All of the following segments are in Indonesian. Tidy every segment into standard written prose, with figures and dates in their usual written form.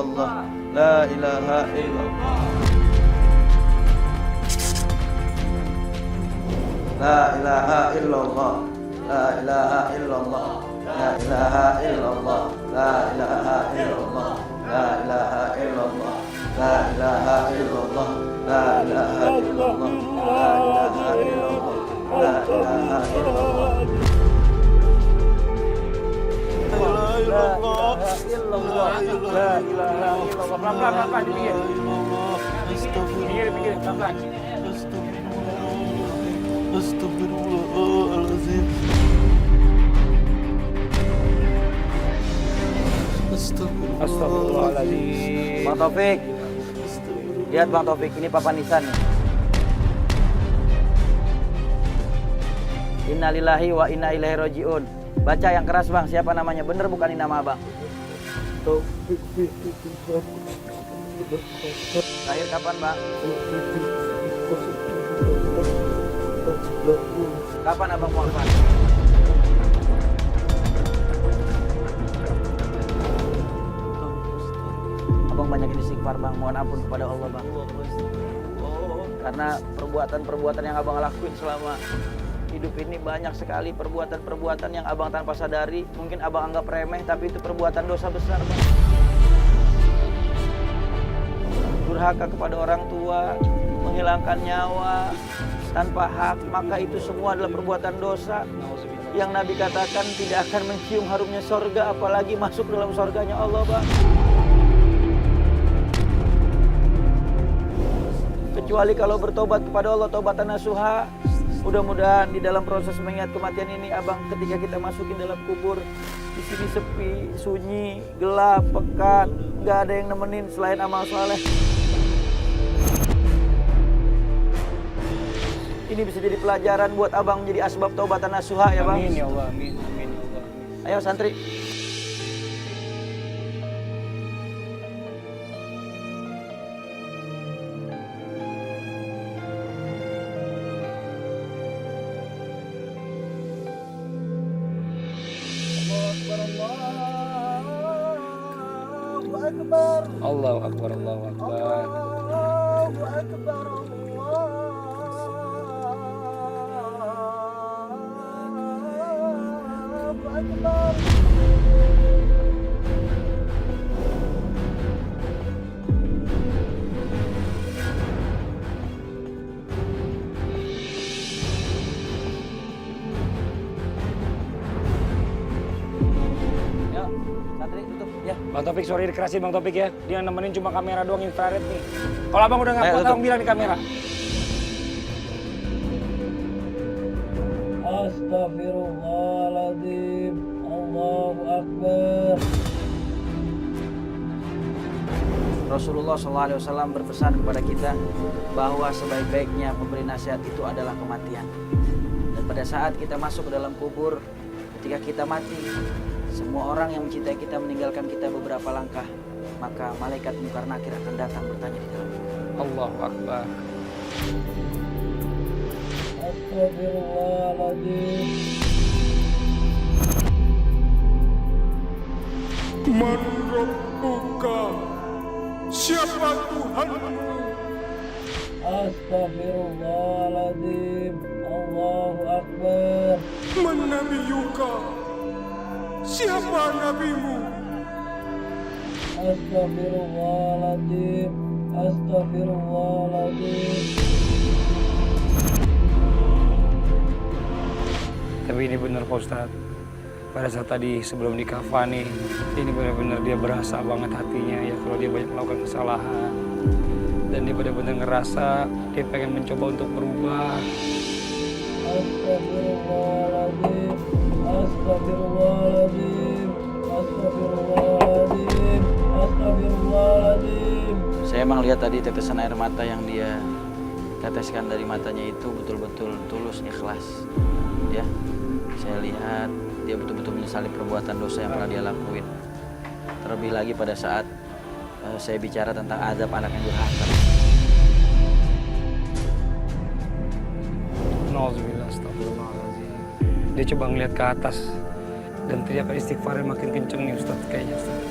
illallah, la ilaha illallah, la ilaha illallah, la ilaha illallah, la ilaha illallah, la ilaha illallah, la ilaha illallah, la ilaha illallah, la ilaha illallah, la ilaha illallah, la ilaha illallah. La ilaha illallah, la ilaha illallah. Pelan-pelan di pinggir. Pinggir, pelan-pelan. Astagfirullahaladzim. Astagfirullahaladzim. Bang Taufik, lihat Bang Taufik, ini Papa Nisan nih. Innalillahi wa inna ilaihi rajiun. Baca yang keras Bang, siapa namanya? Bener bukan ini nama Abang? Taufik. Lahir kapan Bang? Kapan Abang wafat? Abang banyakin istighfar Bang, mohon ampun kepada Allah Bang. Karena perbuatan-perbuatan yang Abang lakuin selama hidup ini banyak sekali perbuatan-perbuatan yang Abang tanpa sadari, mungkin Abang anggap remeh, tapi itu perbuatan dosa besar Bang. Durhaka kepada orang tua, menghilangkan nyawa tanpa hak, maka itu semua adalah perbuatan dosa yang Nabi katakan tidak akan mencium harumnya sorga, apalagi masuk dalam sorganya Allah Bang. Kecuali kalau bertobat kepada Allah, taubatan nasuha. Mudah-mudahan di dalam proses mengingat kematian ini, Abang, ketika kita masukin dalam kubur, di sini sepi, sunyi, gelap, pekat, nggak ada yang nemenin selain amal soleh. Ini bisa jadi pelajaran buat Abang menjadi asbab taubatan nasuha ya Bang. Amin ya Allah, amin ya Allah. Ayo santri. Allahu Akbar, Allahu Akbar. Allahu Akbar, Allahu Akbar. Yuk, santri tutup ya. Bang Taufik, sorry dikerasin Bang Taufik ya. Dia nemenin cuma kamera doang infrared nih. Kalau Abang udah nggak kuat, Abang bilang di kamera. Astagfirullahaladzim. Allahu Akbar. Rasulullah SAW berpesan kepada kita bahwa sebaik-baiknya pemberi nasihat itu adalah kematian. Dan pada saat kita masuk ke dalam kubur, ketika kita mati, semua orang yang mencintai kita meninggalkan kita beberapa langkah, maka malaikat Munkar Nakir akan datang bertanya di dalam kubur. Allahu Akbar. Astagfirullahaladzim. Man Rabbuka? Siapa Tuhanmu? Astagfirullahaladzim. Allahu Akbar. Man Nabiyuka? Siapa nabimu? Astagfirullahaladzim. Astagfirullahaladzim. Tapi ini benar Pak Ustadz. Pada saat tadi sebelum dikafani, ini benar-benar dia berasa banget hatinya ya kalau dia banyak melakukan kesalahan. Dan dia benar-benar ngerasa dia pengen mencoba untuk berubah. Astagfirullahaladzim. Astagfirullahaladzim. Astagfirullahaladzim. Astagfirullahaladzim. Saya emang lihat tadi tetesan air mata yang dia teteskan dari matanya itu betul-betul tulus, ikhlas. Ya, saya lihat dia betul-betul menyesali perbuatan dosa yang pernah dia lakuin. Terlebih lagi pada saat saya bicara tentang azab anak yang durhaka. Nauzubillah, astagfirullahaladzim. Dia coba ngeliat ke atas dan teriakan istighfarnya makin kenceng nih Ustadz kayaknya Ustadz.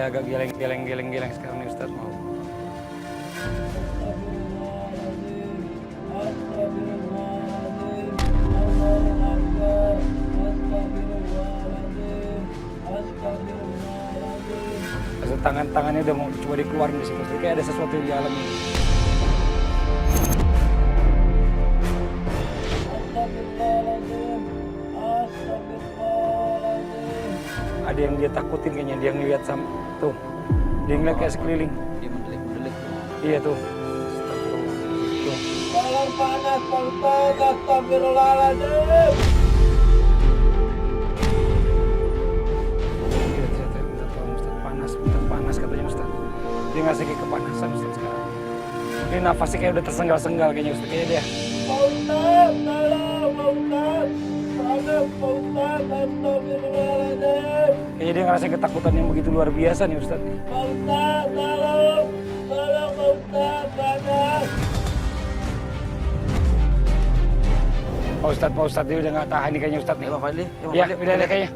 dia agak geleng-geleng sekarang nih Ustaz. Mau. Tangannya udah mau coba dikeluarin di situ, kayak ada sesuatu yang dialami. Ada yang dia takutin kayaknya, dia ngeliat sama tuh, dia ngeliat kayak sekeliling. Dia mendelik-mendelik. Iya tuh. Tuh. Tolong panas, Pak Ustaz. Astagfirullahaladzim. Panas katanya Ustaz. Dia ngerasa kayak kepanasan Ustaz sekarang. Ini nafasnya kayak udah tersenggal-senggal kayaknya Ustaz. Kayaknya dia. Pak Ustaz, tolong Pak Ustaz. Panas, Pak Ustaz. Astagfirullahaladzim. Kayaknya dia ngerasa ketakutan yang begitu luar biasa nih Ustaz. Pak Ustaz, tolong. Tolong Pak Ustaz, panas. Pak Ustaz dia udah nggak tahan nih kayaknya Ustaz nih. Bang Fadli. Iya, udah kayaknya.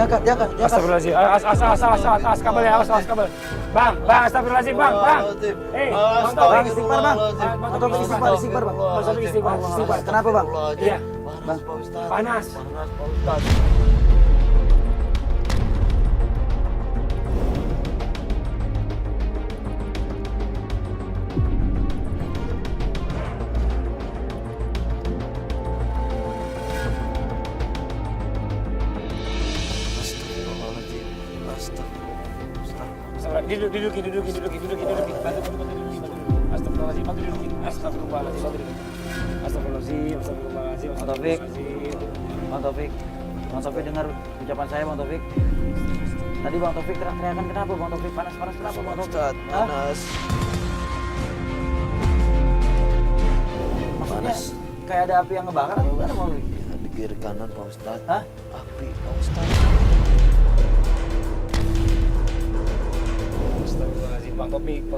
Jangan. Astagfirullahaladzim. Awas kabel ya, awas kabel. Bang, astagfirullahaladzim, bang. Bang, istighfar bang. Bang, istighfar bang. Istighfar. Kenapa bang? Iya. Bang, Panas. Dudukin. Astagfirullahaladzim. Bang Taufik dengar ucapan saya Bang Taufik. Tadi Bang Taufik teriakan kenapa Bang Taufik? Panas kenapa Bang Taufik? Panas. Maksudnya kayak ada api yang ngebakar atau gimana Bang Taufik? Di kiri kanan Pak Ustadz. Hah? Api Pak Ustadz. Astagfirullahaladzim. Bang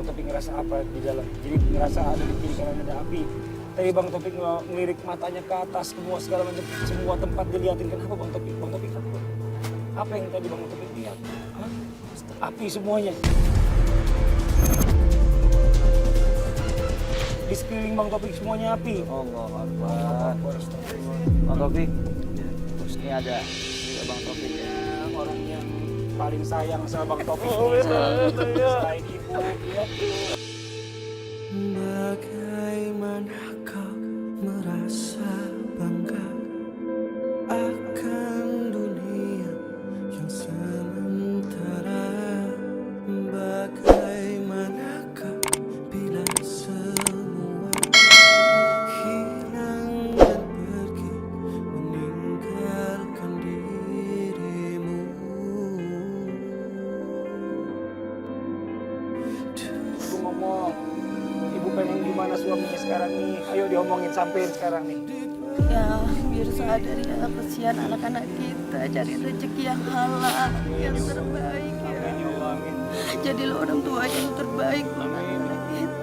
Taufik ngerasa apa di dalam? Jadi ngerasa ada di kiri kanan ada api. Tadi Bang Taufik ngelirik matanya ke atas, segala macam, semua tempat dilihatin. Kenapa Bang Taufik? Apa yang tadi Bang Taufik lihat? Hah? Api semuanya. Di sekeliling Bang Taufik semuanya api. Allahu Akbar. Bang Taufik, ini ada Bang Taufik. Orang yang paling sayang sama Bang Taufik. Selain ibu. Ya. Bagaimana kau merasa bangga akan dunia yang sementara? Bagaimanakah bila semua hilang dan pergi meninggalkan dirimu? Ibu ngomong, ibu pengen gimana suaminya sekarang nih? Ayo diomongin sampein sekarang nih. Ya, biar sadar ya, kesian anak-anak kita, cari rezeki yang halal, yang terbaik ya. Amin ya Allah, amin. Jadilah orang tua yang terbaik buat anak-anak kita.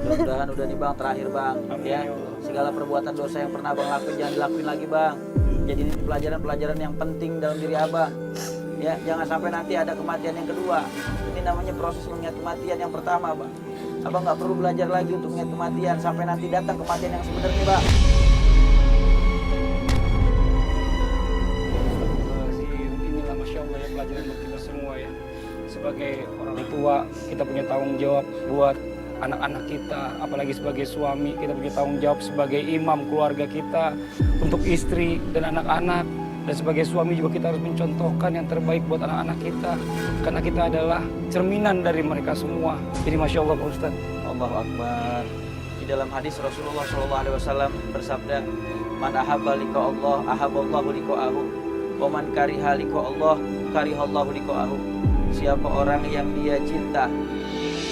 Mudah-mudahan udah nih Bang, terakhir Bang. Ya, segala perbuatan dosa yang pernah Bang lakuin jangan dilakuin lagi Bang. Jadi ini pelajaran-pelajaran yang penting dalam diri Abang. Ya, jangan sampai nanti ada kematian yang kedua. Ini namanya proses mengingat kematian yang pertama Bang. Abang nggak perlu belajar lagi untuk mengingat kematian sampai nanti datang kematian yang sebenarnya Bang. Inilah Masya Allah ya pelajaran buat kita semua ya. Sebagai orang tua kita punya tanggung jawab buat anak-anak kita, apalagi sebagai suami kita punya tanggung jawab sebagai imam keluarga kita untuk istri dan anak-anak. Dan sebagai suami juga kita harus mencontohkan yang terbaik buat anak-anak kita. Karena kita adalah cerminan dari mereka semua. Jadi Masya Allah Pak Ustadz. Allahu Akbar. Di dalam hadis Rasulullah SAW bersabda, "Man ahabba liqa Allah, ahabballahu liqa'ahu. Wa man kariha liqa Allah, karihallahu liqa'ahu." Siapa orang yang dia cinta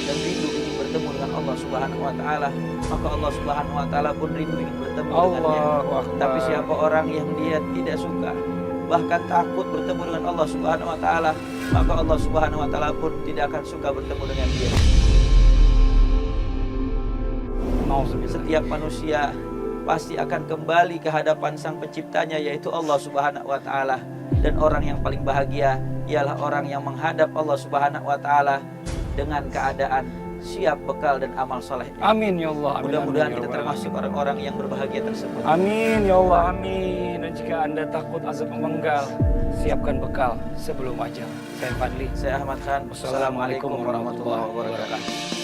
dan rindu ingin bertemu dengan Allah Subhanahu wa taala, maka Allah Subhanahu wa taala pun rindu ingin bertemu dengannya. Allahu Akbar. Tapi siapa orang yang dia tidak suka bahkan takut bertemu dengan Allah Subhanahu wa taala, maka Allah Subhanahu wa taala pun tidak akan suka bertemu dengan dia. Setiap manusia pasti akan kembali ke hadapan Sang Penciptanya, yaitu Allah Subhanahu wa taala. Dan orang yang paling bahagia ialah orang yang menghadap Allah Subhanahu wa taala dengan keadaan siap bekal dan amal soleh. Amin ya Allah. Mudah-mudahan kita termasuk orang-orang yang berbahagia tersebut. Amin ya Allah, amin. Dan jika Anda takut azab memenggal, siapkan bekal sebelum ajal. Saya Fadli. Saya Ahmad Khan. Wassalamualaikum warahmatullahi wabarakatuh.